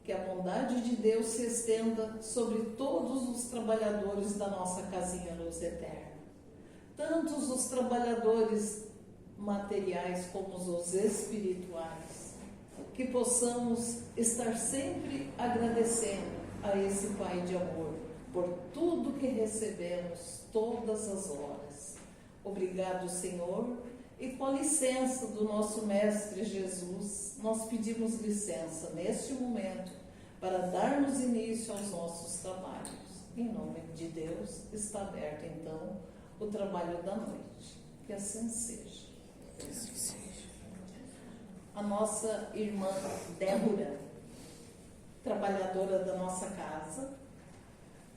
que a bondade de Deus se estenda sobre todos os trabalhadores da nossa casinha Luz Eterna. Tantos os trabalhadores materiais como os espirituais. Que possamos estar sempre agradecendo a esse Pai de amor por tudo que recebemos todas as horas. Obrigado, Senhor, e com a licença do nosso Mestre Jesus, nós pedimos licença neste momento para darmos início aos nossos trabalhos. Em nome de Deus, está aberto então o trabalho da noite. Que assim seja. Que assim seja. A nossa irmã Débora, trabalhadora da nossa casa,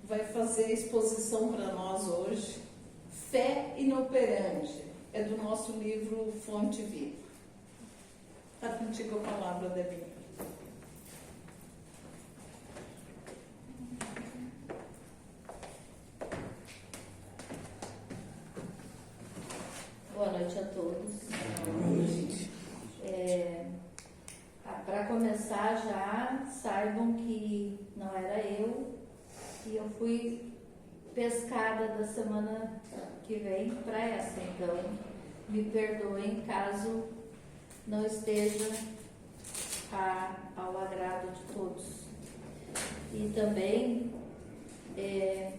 vai fazer a exposição para nós hoje, Fé Inoperante. É do nosso livro Fonte Viva. Está contigo a palavra, Débora. Boa noite a todos. Para começar já, saibam que não era eu, e eu fui pescada da semana que vem para essa, então me perdoem caso não esteja ao agrado de todos. E também é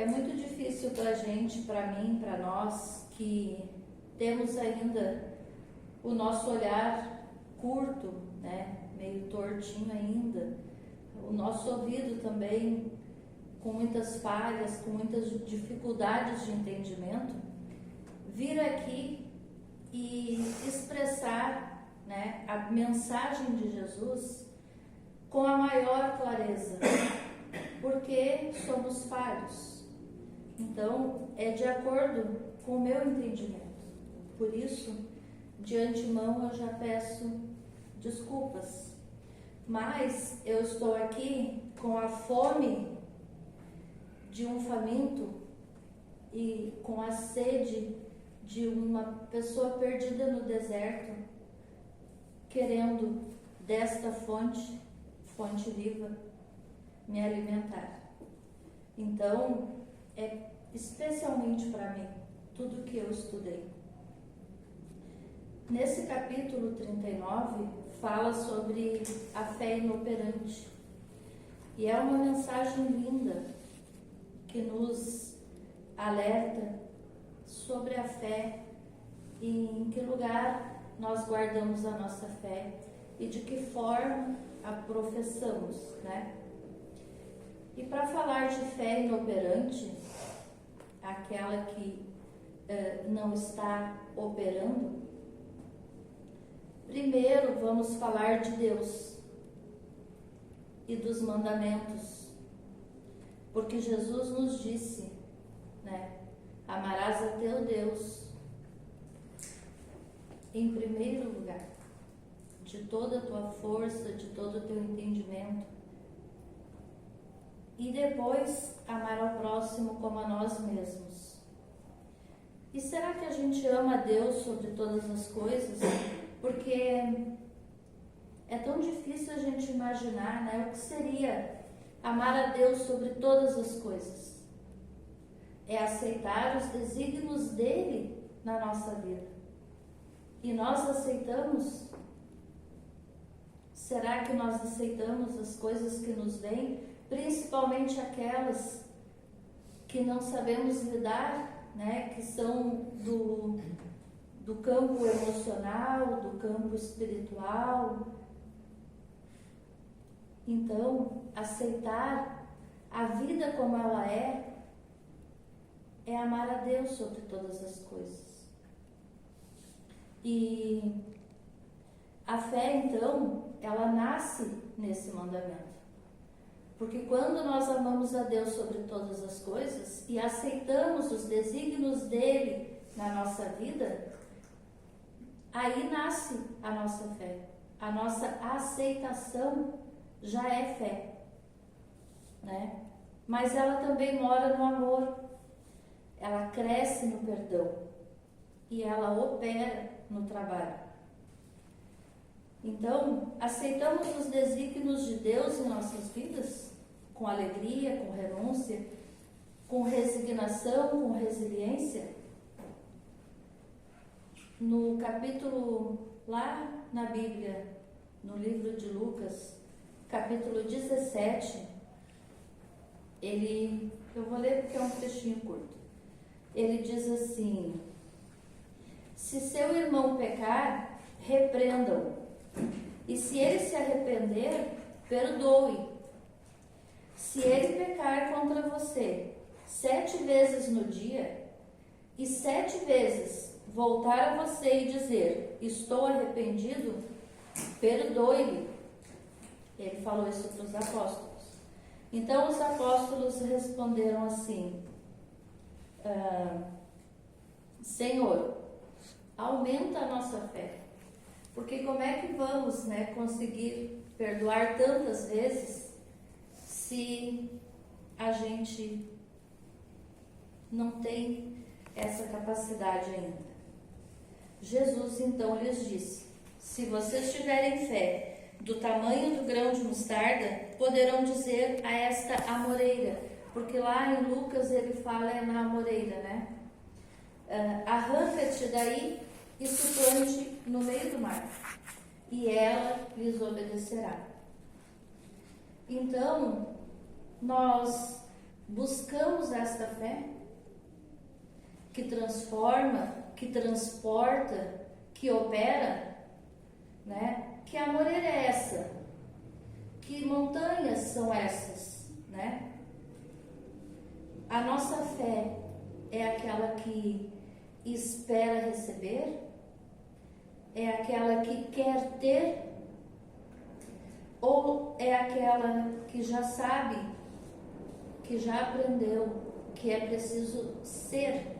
muito difícil para a gente, para mim, para nós, que temos ainda o nosso olhar curto, né, meio tortinho ainda, o nosso ouvido também com muitas falhas, com muitas dificuldades de entendimento, vir aqui e expressar, né, a mensagem de Jesus com a maior clareza, porque somos falhos. Então, é de acordo com o meu entendimento. Por isso, de antemão, eu já peço desculpas. Mas eu estou aqui com a fome de um faminto e com a sede de uma pessoa perdida no deserto, querendo desta fonte viva, me alimentar. Então, é especialmente para mim tudo que eu estudei. Nesse capítulo 39, fala sobre a fé inoperante. E é uma mensagem linda que nos alerta sobre a fé e em que lugar nós guardamos a nossa fé e de que forma a professamos, né? E para falar de fé inoperante, aquela que não está operando, primeiro vamos falar de Deus e dos mandamentos, porque Jesus nos disse, né, amarás a teu Deus em primeiro lugar, de toda a tua força, de todo o teu entendimento, e depois amar ao próximo como a nós mesmos. E será que a gente ama a Deus sobre todas as coisas? Porque é tão difícil a gente imaginar, né, o que seria amar a Deus sobre todas as coisas. É aceitar os desígnios dele na nossa vida. E nós aceitamos? Será que nós aceitamos as coisas que nos vêm, principalmente aquelas que não sabemos lidar, né, que são do campo emocional, do campo espiritual? Então, aceitar a vida como ela é amar a Deus sobre todas as coisas. E a fé, então, ela nasce nesse mandamento. Porque quando nós amamos a Deus sobre todas as coisas e aceitamos os desígnios dele na nossa vida, aí nasce a nossa fé. A nossa aceitação já é fé, né? Mas ela também mora no amor, ela cresce no perdão. perdão, e ela opera no trabalho. Então, aceitamos os desígnios de Deus em nossas vidas? Com alegria, com renúncia, com resignação, com resiliência? No capítulo, lá na Bíblia, no livro de Lucas, capítulo 17, eu vou ler porque é um textinho curto. Ele diz assim: se seu irmão pecar, repreenda-o, e se ele se arrepender, perdoe. Se ele pecar contra você 7 vezes no dia, e 7 vezes voltar a você e dizer, estou arrependido, perdoe-lhe. Ele falou isso para os apóstolos. Então os apóstolos responderam assim: Senhor, aumenta a nossa fé. Porque como é que vamos, conseguir perdoar tantas vezes se a gente não tem essa capacidade ainda? Jesus então lhes disse: se vocês tiverem fé do tamanho do grão de mostarda, poderão dizer a esta amoreira, porque lá em Lucas ele fala na amoreira, arranca-te daí e se plante no meio do mar, e ela lhes obedecerá. Então, nós buscamos esta fé que transforma, que transporta, que opera, Que amoreira é essa? Que montanhas são essas, A nossa fé é aquela que espera receber? É aquela que quer ter? Ou é aquela que já sabe, que já aprendeu, que é preciso ser?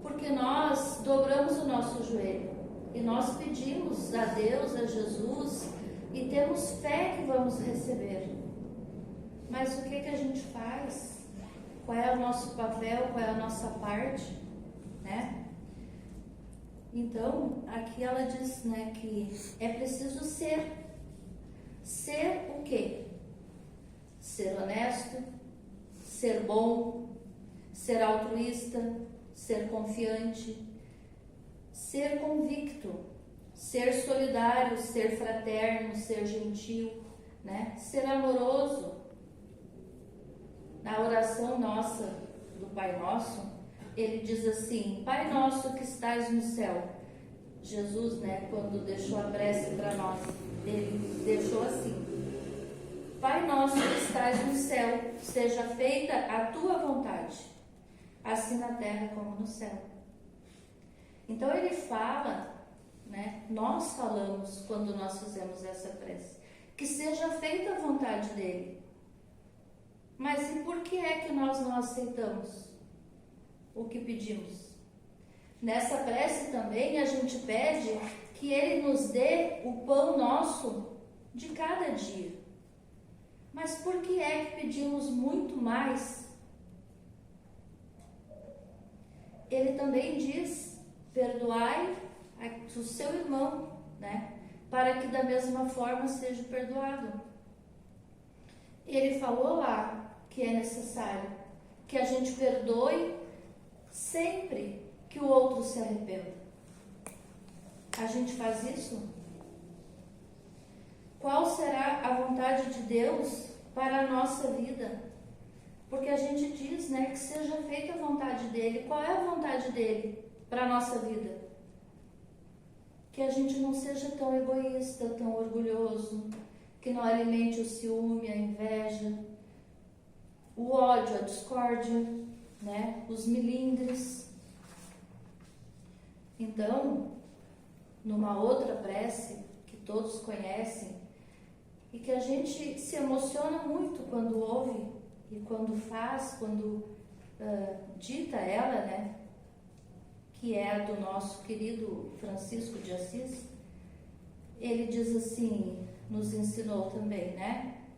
Porque nós dobramos o nosso joelho e nós pedimos a Deus, a Jesus, e temos fé que vamos receber. Mas o que a gente faz? Qual é o nosso papel? Qual é a nossa parte? Então, aqui ela diz, que é preciso ser. Ser o quê? Ser honesto, ser bom, ser altruísta, ser confiante, ser convicto, ser solidário, ser fraterno, ser gentil, ser amoroso. Na oração nossa do Pai Nosso, ele diz assim: Pai Nosso que estás no céu. Jesus, quando deixou a prece para nós, ele deixou assim: Pai Nosso que estás no céu, seja feita a tua vontade, assim na terra como no céu. Então ele fala, nós falamos quando nós fizemos essa prece, que seja feita a vontade dele. Mas e por que é que nós não aceitamos o que pedimos? Nessa prece também a gente pede que ele nos dê o pão nosso de cada dia. Mas por que é que pedimos muito mais? Ele também diz: perdoai o seu irmão, para que da mesma forma seja perdoado. Ele falou lá que é necessário que a gente perdoe sempre que o outro se arrependa. A gente faz isso? Qual será a vontade de Deus para a nossa vida? Porque a gente diz, que seja feita a vontade dele. Qual é a vontade dele para a nossa vida? Que a gente não seja tão egoísta, tão orgulhoso, que não alimente o ciúme, a inveja, o ódio, a discórdia, os melindres. Então, numa outra prece que todos conhecem e que a gente se emociona muito quando ouve e quando faz, quando dita ela, que é a do nosso querido Francisco de Assis, ele diz assim, nos ensinou também,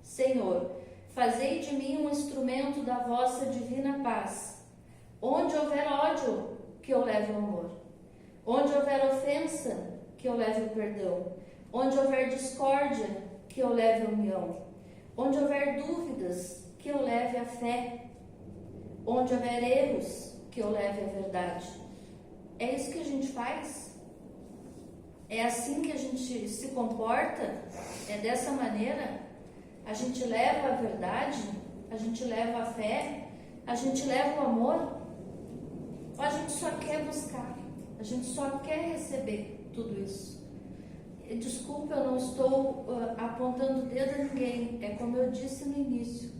Senhor, fazei de mim um instrumento da vossa divina paz. Onde houver ódio, que eu leve o amor. Onde houver ofensa, que eu leve o perdão. Onde houver discórdia, que eu leve a união. Onde houver dúvidas, que eu leve a fé. Onde houver erros, que eu leve a verdade. É isso que a gente faz? É assim que a gente se comporta? É dessa maneira? A gente leva a verdade? A gente leva a fé? A gente leva o amor? Ou a gente só quer buscar? A gente só quer receber tudo isso? Desculpa, eu não estou apontando o dedo a ninguém. É como eu disse no início.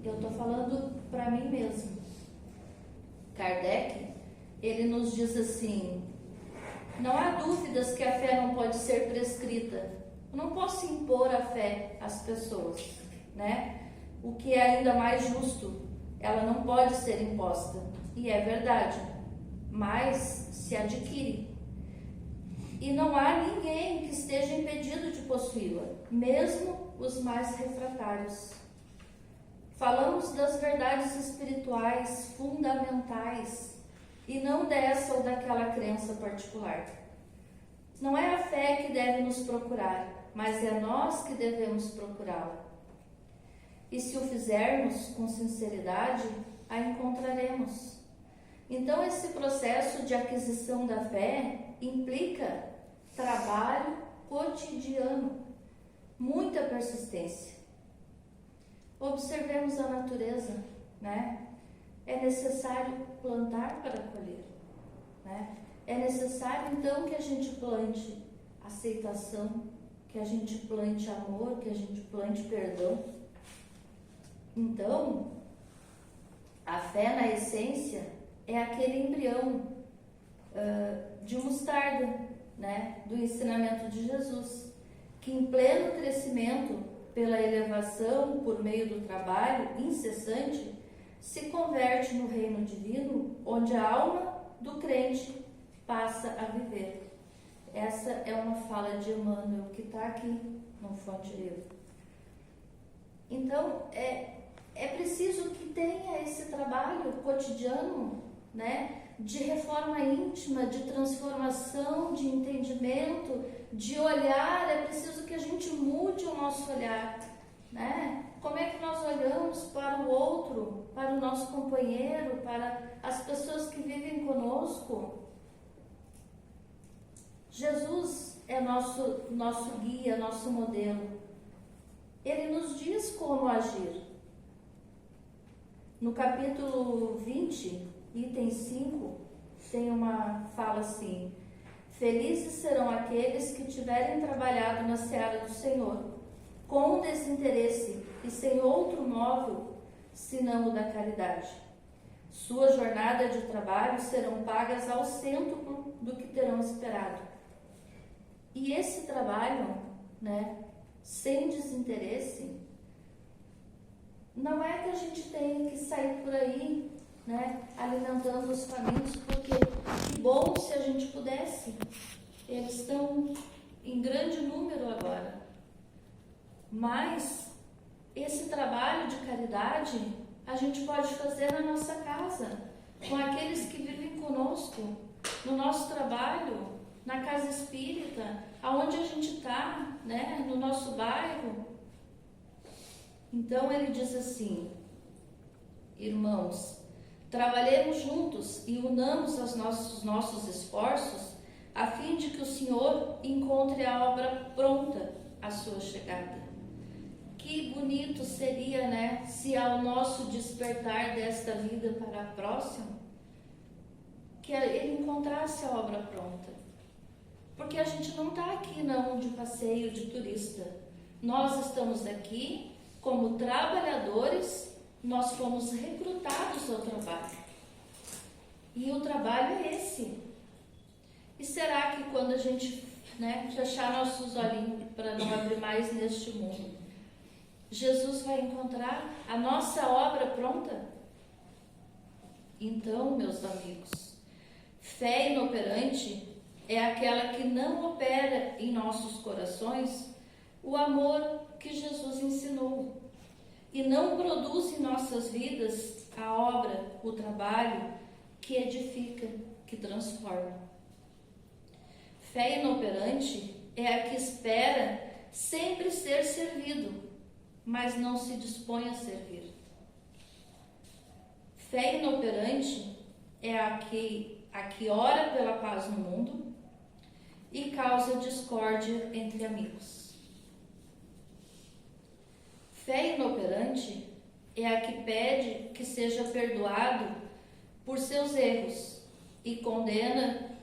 Eu estou falando para mim mesmo. Kardec, ele nos diz assim: não há dúvidas que a fé não pode ser prescrita. Eu não posso impor a fé às pessoas, né? O que é ainda mais justo, ela não pode ser imposta. E é verdade, mas se adquire. E não há ninguém que esteja impedido de possuí-la, mesmo os mais refratários. Falamos das verdades espirituais fundamentais e não dessa ou daquela crença particular. Não é a fé que deve nos procurar, mas é nós que devemos procurá-la. E se o fizermos com sinceridade, a encontraremos. Então, esse processo de aquisição da fé implica trabalho cotidiano, muita persistência. Observemos a natureza, né? É necessário plantar para colher, né? É necessário, então, que a gente plante aceitação, que a gente plante amor, que a gente plante perdão. Então, a fé, na essência, é aquele embrião de mostarda, né, do ensinamento de Jesus, que em pleno crescimento, pela elevação, por meio do trabalho incessante, se converte no reino divino, onde a alma do crente passa a viver. Essa é uma fala de Emmanuel, que está aqui no Fonte Viva. Então, é preciso que tenha esse trabalho cotidiano, né, de reforma íntima, de transformação, de entendimento, de olhar. É preciso que a gente mude o nosso olhar, né? Como é que nós olhamos para o outro, para o nosso companheiro, para as pessoas que vivem conosco? Jesus é nosso guia, nosso modelo. Ele nos diz como agir. No capítulo 20, item 5, tem uma fala assim: felizes serão aqueles que tiverem trabalhado na seara do Senhor, com desinteresse e sem outro móvel, senão o da caridade. Sua jornada de trabalho serão pagas ao cêntuplo do que terão esperado. E esse trabalho, né, sem desinteresse, não é que a gente tenha que sair por aí, né, alimentando os famintos, porque que bom se a gente pudesse. Eles estão em grande número agora. Mas esse trabalho de caridade a gente pode fazer na nossa casa, com aqueles que vivem conosco, no nosso trabalho, na casa espírita, aonde a gente está, né, no nosso bairro. Então ele diz assim: irmãos, trabalhemos juntos e unamos os nossos esforços, a fim de que o Senhor encontre a obra pronta à sua chegada. Que bonito seria, né, se ao nosso despertar desta vida para a próxima, que ele encontrasse a obra pronta. Porque a gente não está aqui não de passeio, de turista. Nós estamos aqui como trabalhadores, nós fomos recrutados ao trabalho. E o trabalho é esse. E será que quando a gente, né, fechar nossos olhinhos para não abrir mais neste mundo, Jesus vai encontrar a nossa obra pronta? Então, meus amigos, fé inoperante é aquela que não opera em nossos corações o amor que Jesus ensinou e não produz em nossas vidas a obra, o trabalho que edifica, que transforma. Fé inoperante é a que espera sempre ser servido, mas não se dispõe a servir. Fé inoperante é a que ora pela paz no mundo e causa discórdia entre amigos. Fé inoperante é a que pede que seja perdoado por seus erros e condena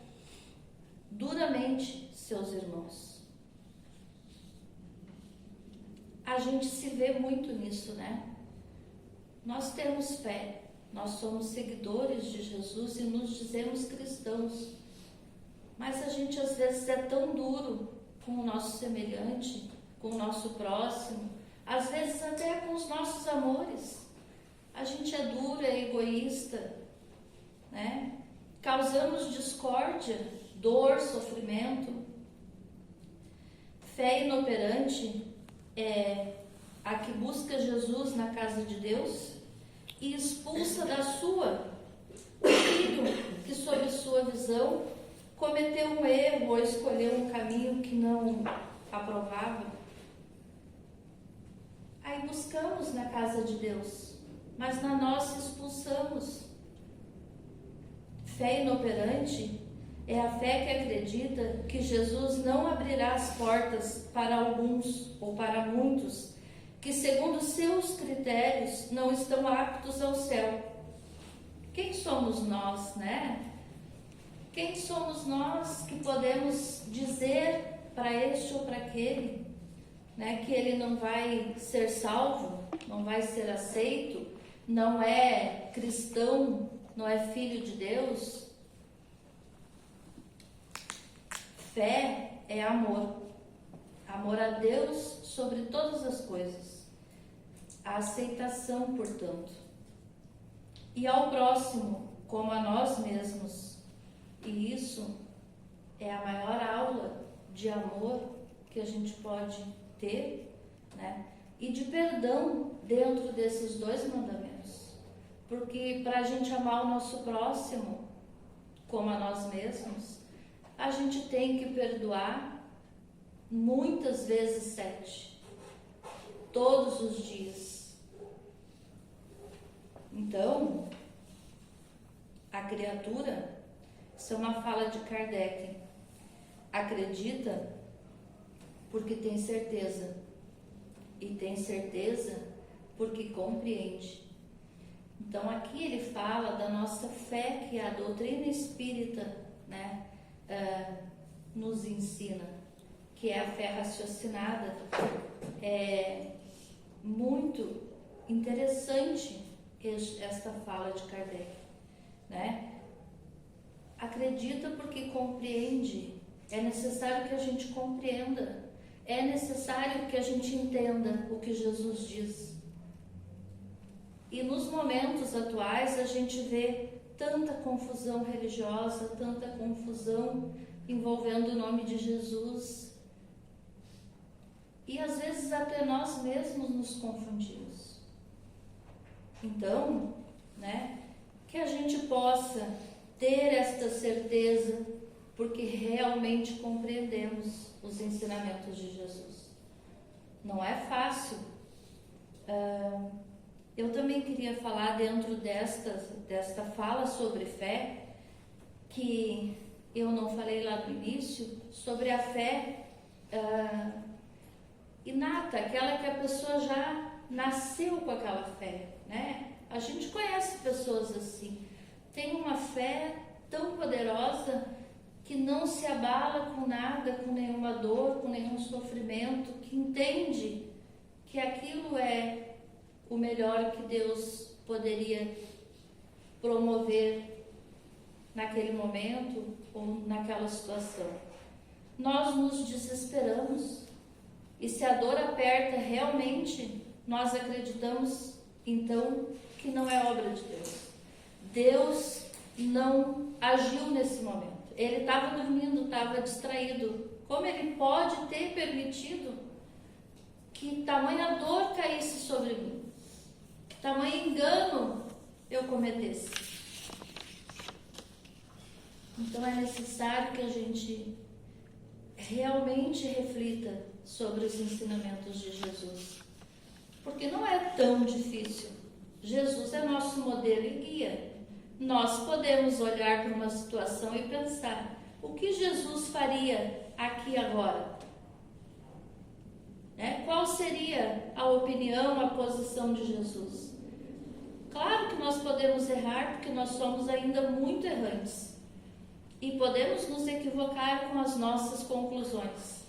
duramente seus irmãos. A gente se vê muito nisso, né? Nós temos fé, nós somos seguidores de Jesus e nos dizemos cristãos, mas a gente às vezes é tão duro com o nosso semelhante, com o nosso próximo, às vezes até com os nossos amores. A gente é duro, é egoísta, né? Causamos discórdia, dor, sofrimento. Fé inoperante é a que busca Jesus na casa de Deus e expulsa da sua o filho que, sob sua visão, cometeu um erro ou escolheu um caminho que não aprovava. Aí buscamos na casa de Deus, mas na nossa expulsamos. Fé inoperante é a fé que acredita que Jesus não abrirá as portas para alguns ou para muitos que, segundo seus critérios, não estão aptos ao céu. Quem somos nós, né? Quem somos nós que podemos dizer para este ou para aquele, né, que ele não vai ser salvo, não vai ser aceito, não é cristão, não é filho de Deus? Fé é amor. Amor a Deus sobre todas as coisas. A aceitação, portanto. E ao próximo, como a nós mesmos. E isso é a maior aula de amor que a gente pode ter, né? E de perdão dentro desses dois mandamentos. Porque para a gente amar o nosso próximo como a nós mesmos, a gente tem que perdoar muitas vezes 7, todos os dias. Então, a criatura, isso é uma fala de Kardec, acredita porque tem certeza, e tem certeza porque compreende. Então aqui ele fala da nossa fé que a doutrina espírita, né, nos ensina, que é a fé raciocinada. É muito interessante esta fala de Kardec, né? Acredita porque compreende. É necessário que a gente compreenda, é necessário que a gente entenda o que Jesus diz. E nos momentos atuais a gente vê tanta confusão religiosa, tanta confusão envolvendo o nome de Jesus. E às vezes até nós mesmos nos confundimos. Então, né, que a gente possa ter esta certeza, porque realmente compreendemos os ensinamentos de Jesus. Não é fácil. Eu também queria falar dentro desta fala sobre fé, que eu não falei lá no início, sobre a fé inata, aquela que a pessoa já nasceu com aquela fé, né? A gente conhece pessoas assim, tem uma fé tão poderosa que não se abala com nada, com nenhuma dor, com nenhum sofrimento, que entende que aquilo é o melhor que Deus poderia promover naquele momento ou naquela situação. Nós nos desesperamos e se a dor aperta realmente, nós acreditamos então que não é obra de Deus. Deus não agiu nesse momento. Ele estava dormindo, estava distraído. Como ele pode ter permitido que tamanha dor caísse sobre mim? Que tamanho engano eu cometesse? Então é necessário que a gente realmente reflita sobre os ensinamentos de Jesus. Porque não é tão difícil. Jesus é nosso modelo e guia. Nós podemos olhar para uma situação e pensar: o que Jesus faria aqui agora? Qual seria a opinião, a posição de Jesus? Claro que nós podemos errar, porque nós somos ainda muito errantes. E podemos nos equivocar com as nossas conclusões.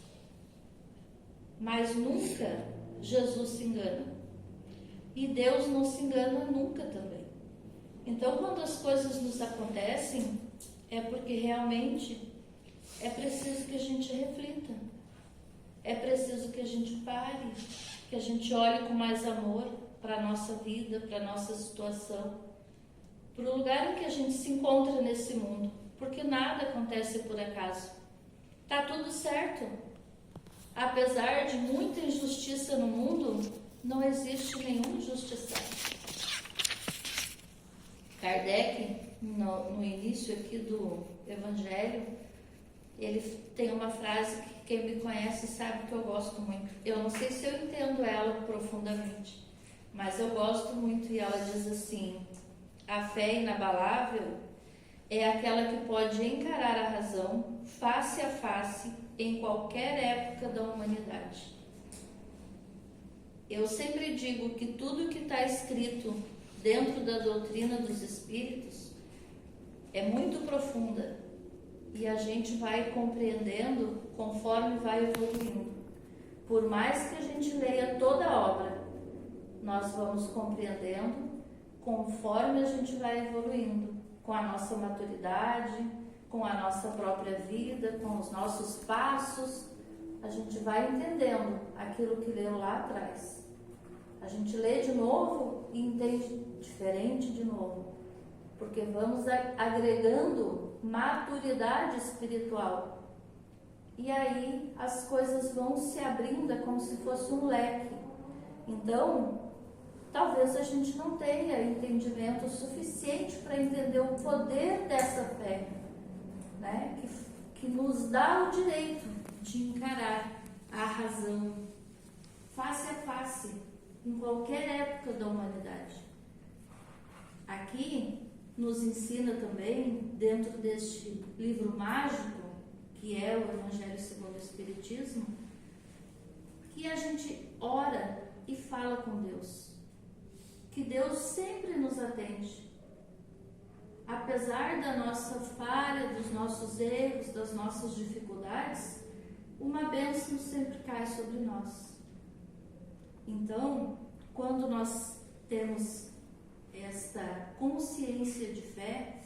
Mas nunca Jesus se engana. E Deus não se engana nunca também. Então, quando as coisas nos acontecem, é porque realmente é preciso que a gente reflita. É preciso que a gente pare, que a gente olhe com mais amor para a nossa vida, para a nossa situação, para o lugar em que a gente se encontra nesse mundo. Porque nada acontece por acaso. Está tudo certo. Apesar de muita injustiça no mundo, não existe nenhum injustiçado. Kardec, no início aqui do Evangelho, ele tem uma frase que quem me conhece sabe que eu gosto muito. Eu não sei se eu entendo ela profundamente, mas eu gosto muito, e ela diz assim: a fé inabalável é aquela que pode encarar a razão face a face em qualquer época da humanidade. Eu sempre digo que tudo que está escrito dentro da doutrina dos Espíritos é muito profunda e a gente vai compreendendo conforme vai evoluindo. Por mais que a gente leia toda a obra, nós vamos compreendendo conforme a gente vai evoluindo, com a nossa maturidade, com a nossa própria vida, com os nossos passos. A gente vai entendendo aquilo que leu lá atrás. A gente lê de novo e entende diferente de novo, porque vamos agregando maturidade espiritual. E aí as coisas vão se abrindo, é como se fosse um leque. Então, talvez a gente não tenha entendimento suficiente para entender o poder dessa fé, né? que nos dá o direito de encarar a razão face a face em qualquer época da humanidade. Aqui nos ensina também, dentro deste livro mágico, que é o Evangelho segundo o Espiritismo, que a gente ora e fala com Deus, que Deus sempre nos atende. Apesar da nossa falha, dos nossos erros, das nossas dificuldades, uma bênção sempre cai sobre nós. Então, quando nós temos esta consciência de fé,